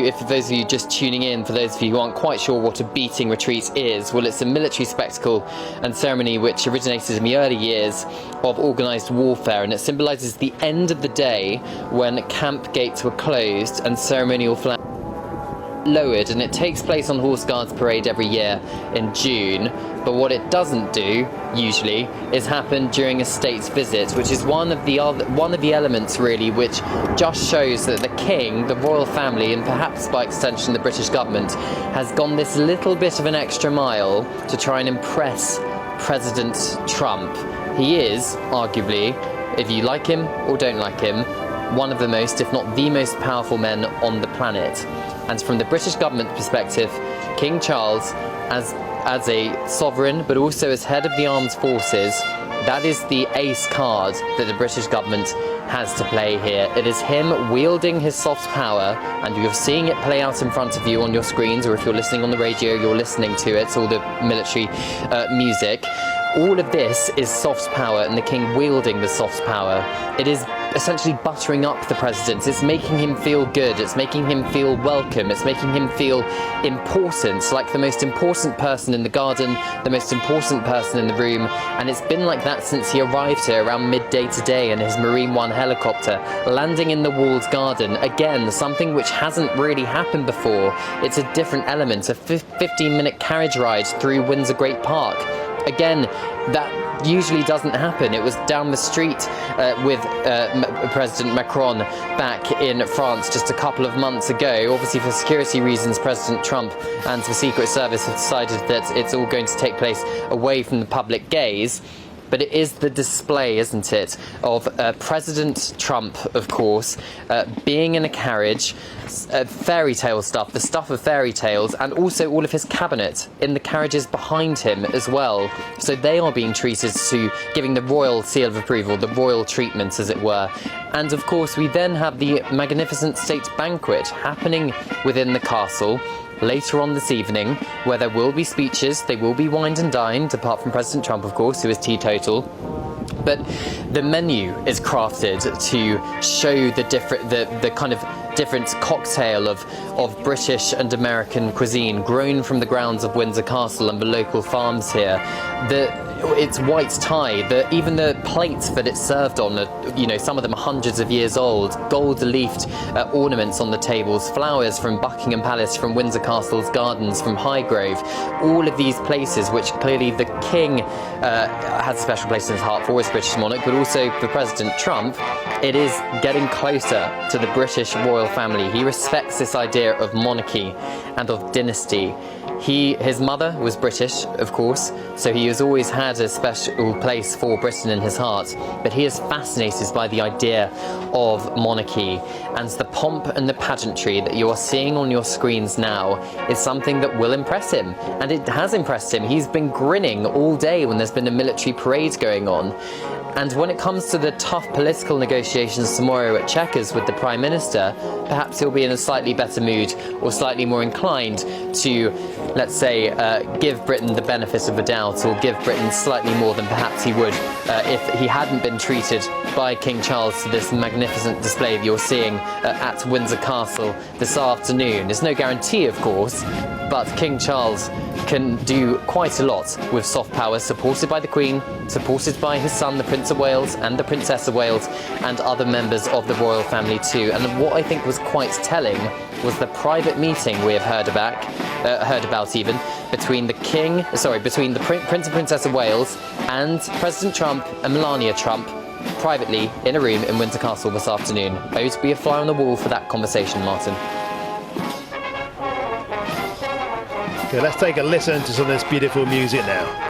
if those of you just tuning in, for those of you who aren't quite sure what a beating retreat is, well, it's a military spectacle and ceremony which originated in the early years of organised warfare, and it symbolises the end of the day when camp gates were closed and ceremonial flags lowered, and it takes place on Horse Guards Parade every year in June. But what it doesn't do usually is happen during a state's visit, which is one of the elements really which just shows that the king, the royal family, and perhaps by extension the British government, has gone this little bit of an extra mile to try and impress President Trump. He is arguably, if you like him or don't like him, one of the most, if not the most powerful men on the planet. And from the British government perspective, King Charles, as a sovereign, but also as head of the armed forces, that is the ace card that the British government has to play here. It is him wielding his soft power, and you're seeing it play out in front of you on your screens, or if you're listening on the radio, you're listening to it, all the military music. All of this is soft power, and the king wielding the soft power. It is essentially buttering up the president. It's making him feel good. It's making him feel welcome. It's making him feel important, like the most important person in the garden, the most important person in the room. And it's been like that since he arrived here around midday today in his Marine One helicopter, landing in the walled garden. Again, something which hasn't really happened before. It's a different element, a 15-minute carriage ride through Windsor Great Park. Again, that usually doesn't happen. It was down the street with President Macron back in France just a couple of months ago. Obviously, for security reasons, President Trump and the Secret Service have decided that it's all going to take place away from the public gaze. But it is the display, isn't it, of President Trump, of course, being in a carriage, fairy tale stuff, the stuff of fairy tales, and also all of his cabinet in the carriages behind him as well. So they are being treated to giving the royal seal of approval, the royal treatment, as it were. And of course, we then have the magnificent state banquet happening within the castle later on this evening, where there will be speeches, they will be wined and dined, apart from President Trump, of course, who is teetotal. But the menu is crafted to show the kind of different cocktail of British and American cuisine grown from the grounds of Windsor Castle and the local farms here. It's white tie, even the plates that it's served on are, some of them are hundreds of years old, gold-leafed ornaments on the tables, flowers from Buckingham Palace, from Windsor Castle's gardens, from Highgrove, all of these places which clearly the king has a special place in his heart for, as British monarch, but also for President Trump. It is getting closer to the British royal family. He respects this idea of monarchy and of dynasty. His mother was British, of course, so he has always had a special place for Britain in his heart, but he is fascinated by the idea of monarchy, and the pomp and the pageantry that you are seeing on your screens now is something that will impress him, and it has impressed him. He's been grinning all day when there's been a military parade going on. And when it comes to the tough political negotiations tomorrow at Chequers with the Prime Minister, perhaps he'll be in a slightly better mood or slightly more inclined to, let's say, give Britain the benefit of the doubt, or give Britain slightly more than perhaps he would if he hadn't been treated by King Charles to this magnificent display that you're seeing at Windsor Castle this afternoon. There's no guarantee, of course, but King Charles can do quite a lot with soft power, supported by the Queen, supported by his son, the Prince of Wales, and the Princess of Wales, and other members of the royal family too. And what I think was quite telling was the private meeting we have heard about even, between the Prince and Princess of Wales and President Trump and Melania Trump, privately in a room in Windsor Castle this afternoon. I used to be a fly on the wall for that conversation, Martin. Okay, let's take a listen to some of this beautiful music now.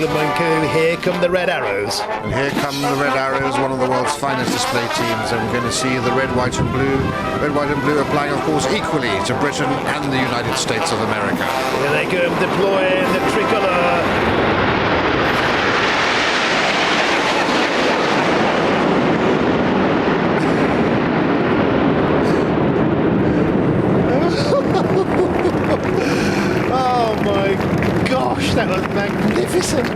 Haleman coup. Here come the Red Arrows. And here come the Red Arrows, one of the world's finest display teams, and we're going to see the red, white and blue. Red, white and blue applying, of course, equally to Britain and the United States of America. Here they go, deploying the tricolour. Oh my gosh, that was magnificent.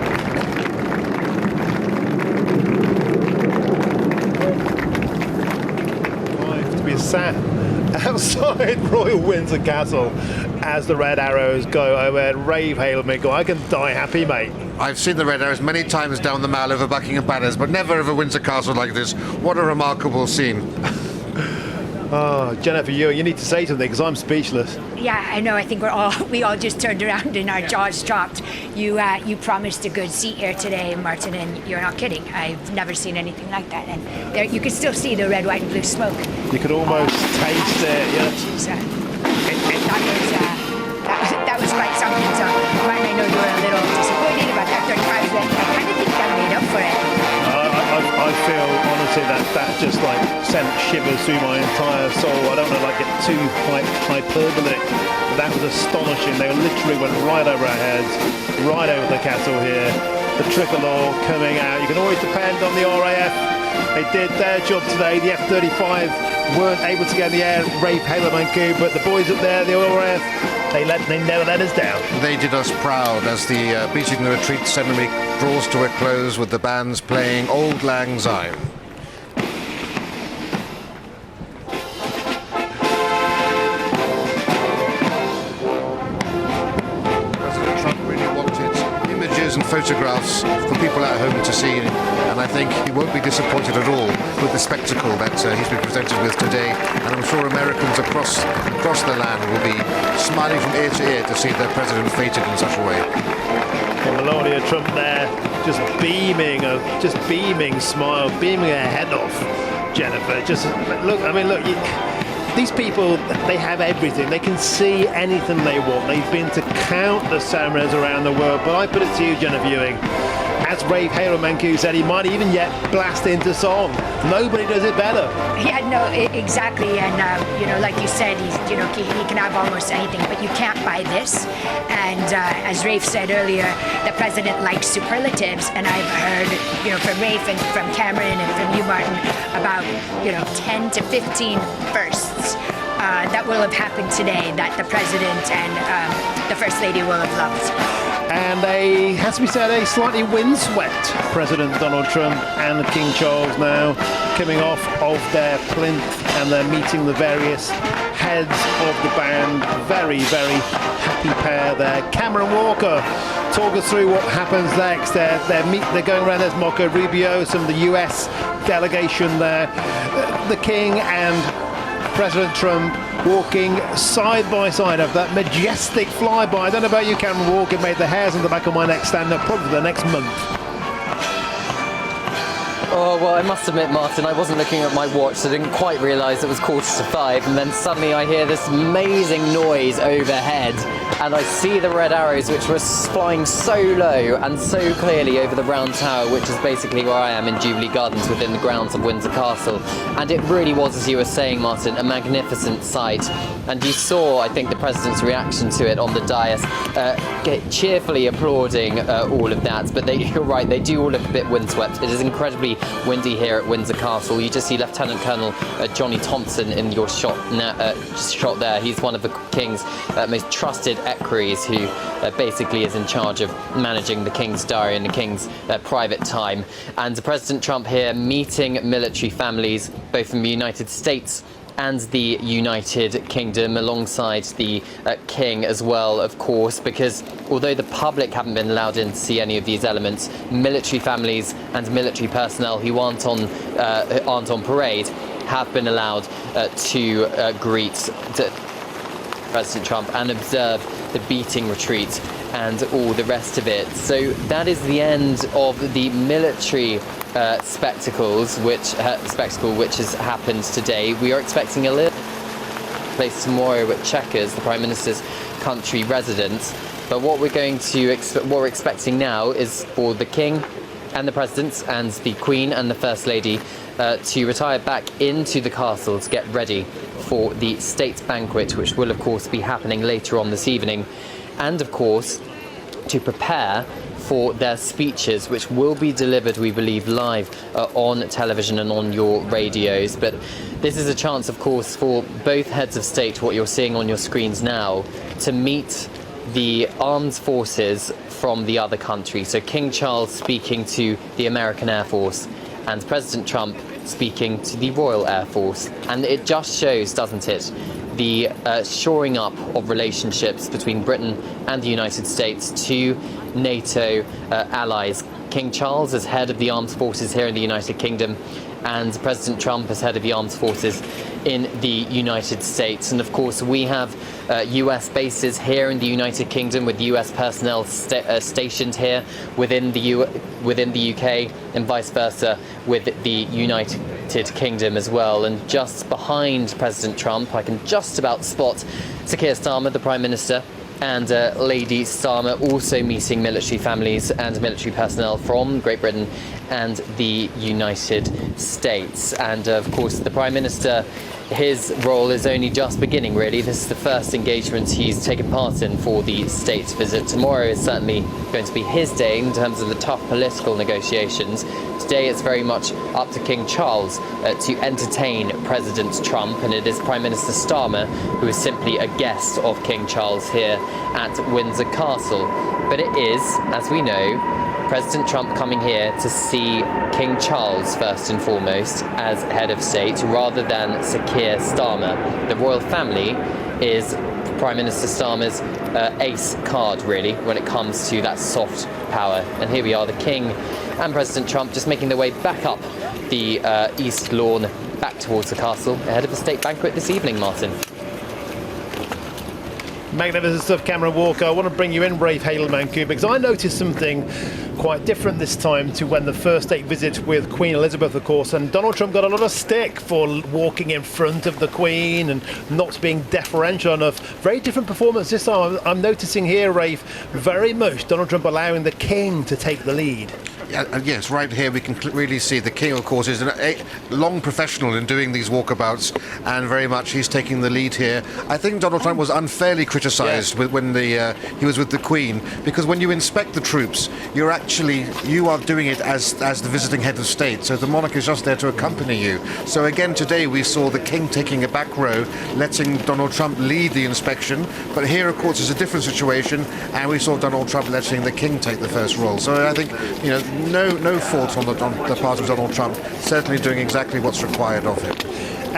To be sat outside Royal Windsor Castle as the Red Arrows go over and rave hail me. I can die happy, mate. I've seen the Red Arrows many times down the Mall over Buckingham Palace, but never over Windsor Castle like this. What a remarkable scene. Oh, Jennifer, you need to say something because I'm speechless. Yeah, I know. I think we all just turned around and our jaws dropped. You promised a good seat here today, Martin, and you're not kidding. I've never seen anything like that. And there, you can still see the red, white, and blue smoke. You could almost taste it. Yeah. That was quite something. So, Martin, I know you were a little disappointed about that 35, but I kind of think that made up for it. I feel honestly that just like sent shivers through my entire soul. I don't want to like get too hyperbolic, but that was astonishing. They literally went right over our heads, right over the castle here. The tricolour coming out. You can always depend on the RAF. They did their job today. The F-35 weren't able to get in the air, rave Haleman coup, but the boys up there, the RAF, they never let us down. They did us proud as the beating the retreat ceremony draws to a close with the bands playing Auld Lang Syne. President Trump really wanted images and photographs for people at home to see, and I think he won't be disappointed at all with the spectacle that he's been presented with today, and I'm sure Americans across the land will be smiling from ear to ear to see their president feted in such a way. Well, Melania Trump there, just beaming smile, beaming her head off, Jennifer. Just look, I mean, look, these people, they have everything. They can see anything they want. They've been to countless ceremonies around the world. But I put it to you, Jennifer Ewing, as Rave Haleman coup said, he might even yet blast into song. Nobody does it better. Yeah, no, exactly. And like you said, he can have almost anything, but you can't buy this. And as Rafe said earlier, the president likes superlatives, and I've heard, from Rafe and from Cameron and from you, Martin, about 10 to 15 firsts that will have happened today that the president and the first lady will have loved. And has to be said, a slightly windswept President Donald Trump and King Charles now coming off of their plinth, and they're meeting the various heads of the band. Very, very happy pair there. Cameron Walker, talk us through what happens next. They're going around. There's Marco Rubio, some of the US delegation there. The King and President Trump walking side by side of that majestic flyby. I don't know about you, Cameron Walker, made the hairs on the back of my neck stand up probably for the next month. Oh, well, I must admit, Martin, I wasn't looking at my watch, so I didn't quite realise it was 4:45, and then suddenly I hear this amazing noise overhead, and I see the Red Arrows, which were flying so low and so clearly over the round tower, which is basically where I am in Jubilee Gardens within the grounds of Windsor Castle. And it really was, as you were saying, Martin, a magnificent sight. And you saw, I think, the President's reaction to it on the dais, cheerfully applauding all of that. But you're right, they do all look a bit windswept. It is incredibly windy here at Windsor Castle. You just see Lieutenant Colonel Johnny Thompson in your shot there. He's one of the King's most trusted equerries, who basically is in charge of managing the King's diary and the King's private time. And President Trump here meeting military families, both from the United States and the United Kingdom, alongside the King as well, of course, because although the public haven't been allowed in to see any of these elements, military families and military personnel who aren't on parade have been allowed to greet President Trump and observe the beating retreat and all the rest of it. So that is the end of the military spectacle which has happened today. We are expecting a little place tomorrow at Chequers, the Prime Minister's country residence. But what we're expecting now is for the King and the President and the Queen and the First Lady to retire back into the castle to get ready for the state banquet, which will of course be happening later on this evening, and of course to prepare for their speeches, which will be delivered, we believe, live on television and on your radios. But this is a chance, of course, for both heads of state, what you're seeing on your screens now, to meet the armed forces from the other country. So King Charles speaking to the American Air Force and President Trump speaking to the Royal Air Force. And it just shows, doesn't it, the shoring up of relationships between Britain and the United States to NATO allies. King Charles as head of the armed forces here in the United Kingdom, and President Trump as head of the armed forces in the United States. And of course we have US bases here in the United Kingdom, with US personnel stationed here within the UK, and vice versa with the United Kingdom as well. And just behind President Trump, I can just about spot Sir Keir Starmer, the Prime Minister, and Lady Starmer, also meeting military families and military personnel from Great Britain and the United States. And of course the Prime Minister, his role is only just beginning, really. This is the first engagement he's taken part in for the state visit. Tomorrow is certainly going to be his day in terms of the tough political negotiations. Today it's very much up to King Charles to entertain President Trump, and it is Prime Minister Starmer who is simply a guest of King Charles here at Windsor Castle. But it is, as we know, President Trump coming here to see King Charles first and foremost as head of state, rather than Sir Keir Starmer. The royal family is Prime Minister Starmer's ace card, really, when it comes to that soft power. And here we are, the King and President Trump just making their way back up the East Lawn, back towards the castle, ahead of the state banquet this evening, Martin. Magnificent stuff, Cameron Walker. I want to bring you in, Rafe Haleman-Q, because I noticed something quite different this time to when the first state visit with Queen Elizabeth, of course, and Donald Trump got a lot of stick for walking in front of the Queen and not being deferential enough. Very different performance this time. I'm noticing here, Rafe, very much Donald Trump allowing the King to take the lead. Yes, right here we can really see the King, of course, is a long professional in doing these walkabouts, and very much he's taking the lead here. I think Donald Trump was unfairly criticised when he was with the Queen, because when you inspect the troops, you are doing it as the visiting head of state, so the monarch is just there to accompany you. So again today we saw the King taking a back row, letting Donald Trump lead the inspection, but here of course is a different situation, and we saw Donald Trump letting the King take the first role. So I think, no fault on the part of Donald Trump, certainly doing exactly what's required of him.